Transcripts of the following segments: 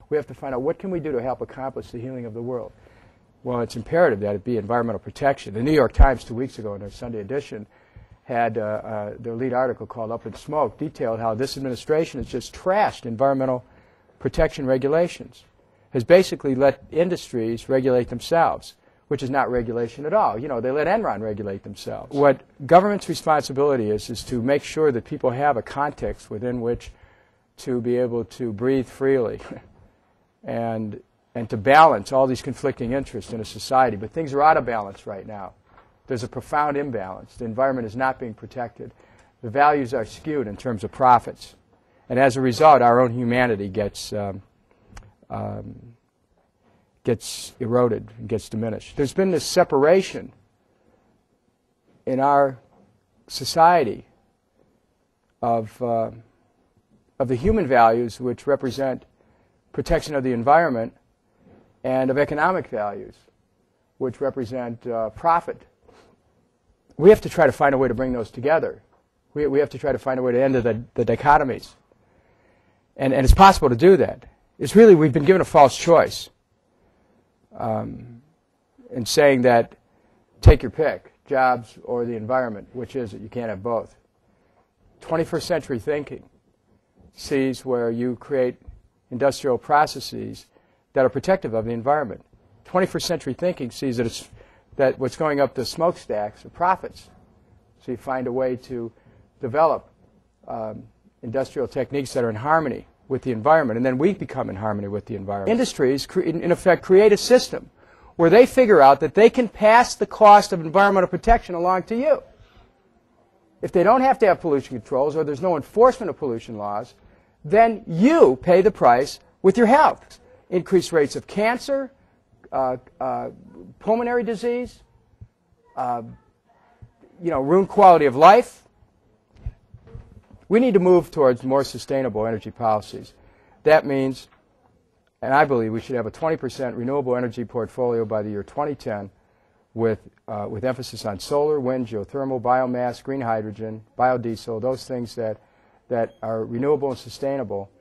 We have to find out what can we do to help accomplish the healing of the world. Well, it's imperative that it be environmental protection. The New York Times 2 weeks ago in their Sunday edition had their lead article called Up in Smoke, detailed how this administration has just trashed environmental protection regulations, has basically let industries regulate themselves, which is not regulation at all. You know, they let Enron regulate themselves. What government's responsibility is to make sure that people have a context within which to be able to breathe freely and to balance all these conflicting interests in a society. But things are out of balance right now. There's a profound imbalance. The environment is not being protected. The values are skewed in terms of profits. And as a result, our own humanity gets eroded and gets diminished. There's been this separation in our society of the human values, which represent protection of the environment, and of economic values, which represent profit. We have to try to find a way to bring those together. We have to try to find a way to end the dichotomies. And it's possible to do that. It's really, we've been given a false choice in saying that take your pick, jobs or the environment. Which is it? You can't have both. 21st century thinking sees where you create industrial processes that are protective of the environment. 21st century thinking sees that what's going up the smokestacks are profits. So you find a way to develop industrial techniques that are in harmony with the environment, and then we become in harmony with the environment. Industries, in effect, create a system where they figure out that they can pass the cost of environmental protection along to you. If they don't have to have pollution controls or there's no enforcement of pollution laws, then you pay the price with your health. Increased rates of cancer, pulmonary disease, ruined quality of life. We need to move towards more sustainable energy policies. That means, and I believe we should have a 20% renewable energy portfolio by the year 2010 with emphasis on solar, wind, geothermal, biomass, green hydrogen, biodiesel, those things that are renewable and sustainable,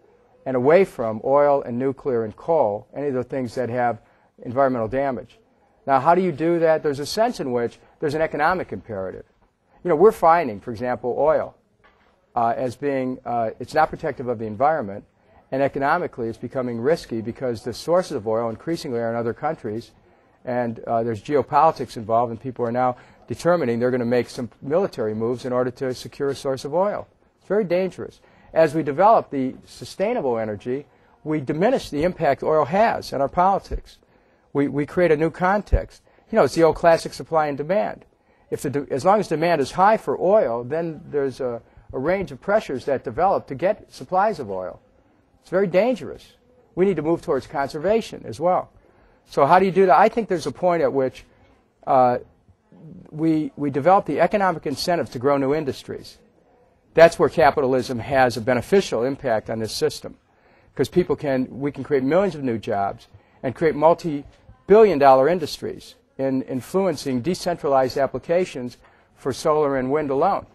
and away from oil and nuclear and coal, any of the things that have environmental damage. Now, how do you do that? There's a sense in which there's an economic imperative. You know, we're finding, for example, oil as being, it's not protective of the environment, and economically it's becoming risky because the sources of oil increasingly are in other countries, and there's geopolitics involved, and people are now determining they're going to make some military moves in order to secure a source of oil. It's very dangerous. As we develop the sustainable energy, we diminish the impact oil has on our politics. We create a new context. You know, it's the old classic supply and demand. As long as demand is high for oil, then there's a range of pressures that develop to get supplies of oil. It's very dangerous. We need to move towards conservation as well. So how do you do that? I think there's a point at which we develop the economic incentives to grow new industries. That's where capitalism has a beneficial impact on this system, because we can create millions of new jobs and create multi-billion-dollar industries in influencing decentralized applications for solar and wind alone.